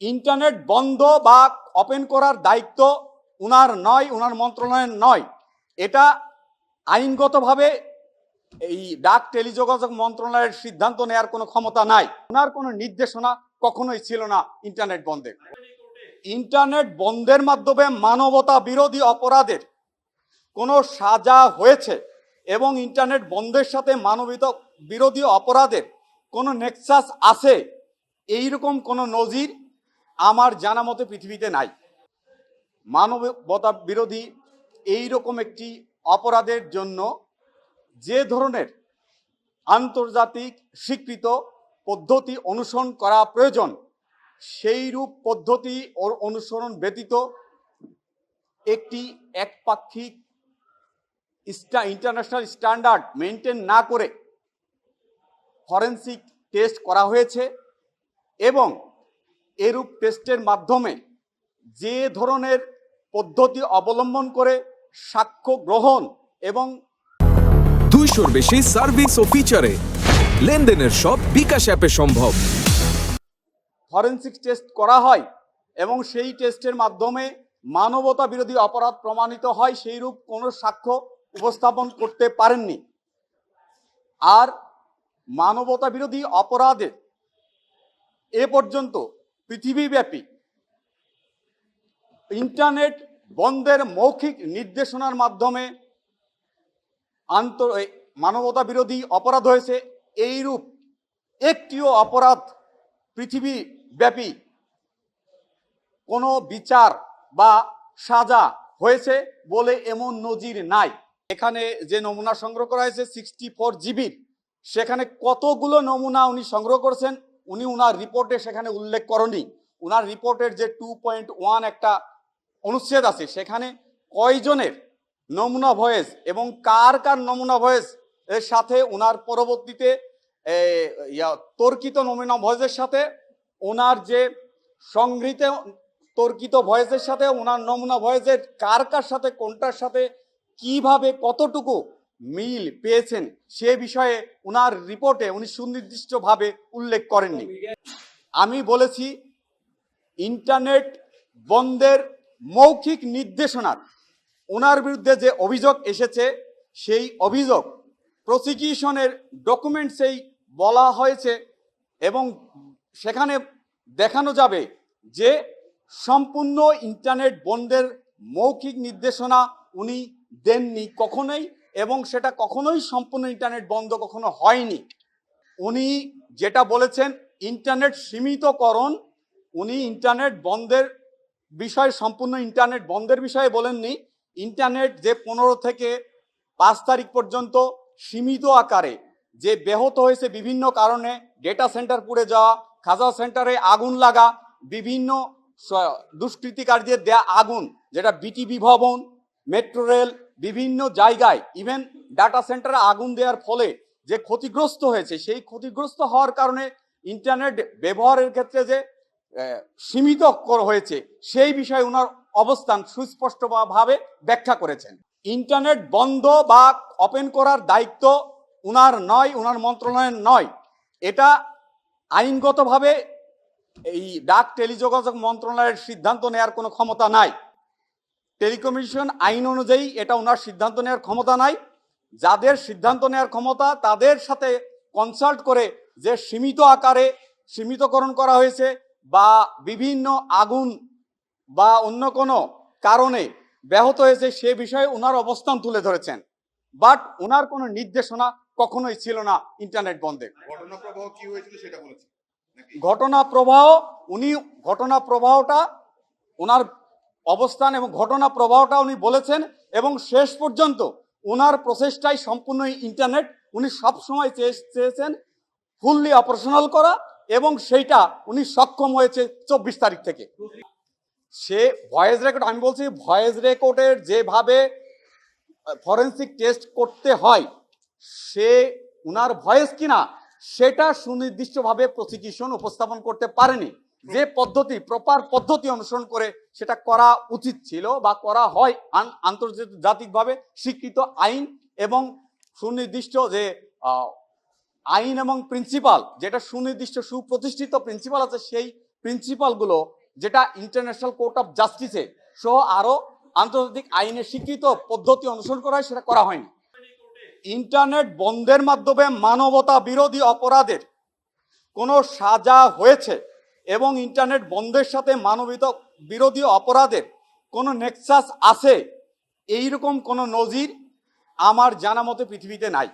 Internet বন্ধ বা open করার দায়িত্ব উনার নয়, উনার মন্ত্রণালয়ের নয়। এটা আইনগতভাবে এই ডাক টেলিযোগাযোগ মন্ত্রণালয়ের সিদ্ধান্ত নেওয়ার কোনো ক্ষমতা নাই। ওনার কোনো নির্দেশনা কখনোই ছিল না ইন্টারনেট বন্ধের। ইন্টারনেট বন্ধের মাধ্যমে মানবতা বিরোধী অপরাধের কোনো সাজা হয়েছে এবং ইন্টারনেট বন্ধের সাথে মানবতা বিরোধী অপরাধের কোনো নেক্সাস আছে, এইরকম কোনো নজির আমার জানা মতে পৃথিবীতে নাই। মানবতা বিরোধী এইরকম একটি অপরাধের জন্য যে ধরনের আন্তর্জাতিক স্বীকৃত পদ্ধতি অনুসরণ করা প্রয়োজন, সেই রূপ পদ্ধতি অনুসরণ ব্যতীত একটি একপাক্ষিক ইন্টারন্যাশনাল স্ট্যান্ডার্ড মেনটেন না করে ফরেনসিক টেস্ট করা হয়েছে এবং এরূপ টেস্টের মাধ্যমে যে ধরনের পদ্ধতি অবলম্বন করে সাক্ষ্য গ্রহণ এবং 200-র বেশি সার্ভিস ও ফিচারে লেনদেনের সব বিকাশ অ্যাপে সম্ভব। ফরেনসিক টেস্ট করা হয় এবং সেই টেস্টের মাধ্যমে মানবতা বিরোধী অপরাধ প্রমাণিত হয়, সেই রূপ কোনো সাক্ষ্য উপস্থাপন করতে পারেননি। আর মানবতা বিরোধী অপরাধে এ পর্যন্ত পৃথিবীব্যাপী ইন্টারনেট বন্ধের মৌখিক নির্দেশনার মাধ্যমে মানবতা বিরোধী অপরাধ হয়েছে, এইরূপ একটিও অপরাধ পৃথিবীব্যাপী কোনো বিচার বা সাজা হয়েছে বলে এমন নজির নাই। এখানে যে নমুনা সংগ্রহ করা হয়েছে 64 জিবির, সেখানে কতগুলো নমুনা উনি সংগ্রহ করেছেন উনি উনার রিপোর্টে সেখানে উল্লেখ করেননি। উনার রিপোর্টের যে 2.1 একটা অনুচ্ছেদ আছে, সেখানে কয়জনের নমুনা ভয়েস এবং কার কার নমুনা ভয়েস এর সাথে উনার পরবর্তীতে তর্কিত নমুনা ভয়েসের সাথে ওনার যে সংগৃহীত তর্কিত ভয়েসের সাথে ওনার নমুনা ভয়েসের কার কার সাথে কোনটার সাথে কিভাবে কতটুকু মিল পেয়েছেন সে বিষয়ে উনার রিপোর্টে উনি সুনির্দিষ্টভাবে উল্লেখ করেননি। আমি বলেছি ইন্টারনেট বন্ধের মৌখিক নির্দেশনার ওনার বিরুদ্ধে যে অভিযোগ এসেছে, সেই অভিযোগ প্রসিকিউশনের ডকুমেন্টসেই বলা হয়েছে এবং সেখানে দেখানো যাবে যে সম্পূর্ণ ইন্টারনেট বন্ধের মৌখিক নির্দেশনা উনি দেননি কখনোই, এবং সেটা কখনোই সম্পূর্ণ ইন্টারনেট বন্ধ কখনো হয়নি। উনি যেটা বলেছেন ইন্টারনেট সীমিতকরণ, উনি ইন্টারনেট বন্ধের বিষয়ে সম্পূর্ণ ইন্টারনেট বন্ধের বিষয়ে বলেননি। ইন্টারনেট যে 15 থেকে 5 তারিখ পর্যন্ত সীমিত আকারে যে ব্যাহত হয়েছে বিভিন্ন কারণে, ডেটা সেন্টার পুড়ে যাওয়া, খাজা সেন্টারে আগুন লাগা, বিভিন্ন দুষ্কৃতিকারীদের দেয়া আগুন, যেটা বিটিভি ভবন, মেট্রো রেল, বিভিন্ন জায়গায় ইভেন ডাটা সেন্টারে আগুন দেওয়ার ফলে যে ক্ষতিগ্রস্ত হয়েছে, সেই ক্ষতিগ্রস্ত হওয়ার কারণে ইন্টারনেট ব্যবহারের ক্ষেত্রে যে সীমিত হয়েছে সেই বিষয়ে ওনার অবস্থান সুস্পষ্টভাবে ব্যাখ্যা করেছেন। ইন্টারনেট বন্ধ বা ওপেন করার দায়িত্ব উনার নয়, উনার মন্ত্রণালয়ের নয়। এটা আইনগতভাবে এই ডাক টেলিযোগাযোগ মন্ত্রণালয়ের সিদ্ধান্ত নেওয়ার কোনো ক্ষমতা নাই। টেলিকমিউনিকেশন আইন অনুযায়ী এটা ওনার সিদ্ধান্ত নেওয়ার ক্ষমতা নাই। যাদের সিদ্ধান্ত নেওয়ার ক্ষমতা তাদের সাথে কনসাল্ট করে যে সীমিত আকারে সীমিতকরণ করা হয়েছে বা বিভিন্ন আগুন বা অন্য কোনো কারণে ব্যাহত হয়েছে সে বিষয়ে ওনার অবস্থান তুলে ধরেছেন, বাট ওনার কোনো নির্দেশনা কখনোই ছিল না ইন্টারনেট বন্ধে। ঘটনা প্রবাহ কি হয়েছিল সেটা বলেছেন? ঘটনা প্রবাহ উনি ঘটনা প্রবাহটা ওনার অবস্থান এবং ঘটনা প্রবাহটা উনি বলেছেন এবং শেষ পর্যন্ত ওনার প্রচেষ্টায় সম্পূর্ণ ইন্টারনেট উনি সবসময় চেয়েছেন ফুললি অপারেশনাল করা এবং সেইটা উনি সক্ষম হয়েছে 24 তারিখ থেকে। সে ভয়েস রেকর্ড, আমি বলছি ভয়েস রেকর্ডের যেভাবে ফরেনসিক টেস্ট করতে হয় সে উনার ভয়েস কিনা সেটা সুনির্দিষ্টভাবে প্রসিকিউশন উপস্থাপন করতে পারেনি। যে পদ্ধতি প্রপার পদ্ধতি অনুসরণ করে সেটা করা উচিত ছিল বা করা হয় আন্তর্জাতিকভাবে স্বীকৃত আইন এবং সুনির্দিষ্ট যে আইন এবং প্রিন্সিপাল, যেটা সুনির্দিষ্ট সুপ্রতিষ্ঠিত প্রিন্সিপাল আছে, সেই প্রিন্সিপালগুলো যেটা ইন্টারন্যাশনাল কোর্ট অফ জাস্টিসে সহ আরও আন্তর্জাতিক আইনে স্বীকৃত পদ্ধতি অনুসরণ করা হয় সেটা করা হয়নি। ইন্টারনেট বন্ধের মাধ্যমে মানবতা বিরোধী অপরাধের কোনো সাজা হয়েছে এবং ইন্টারনেট বন্ধের সাথে মানবতা বিরোধী অপরাধের কোনো নেক্সাস আছে, এইরকম কোনো নজির আমার জানা মতে পৃথিবীতে নাই।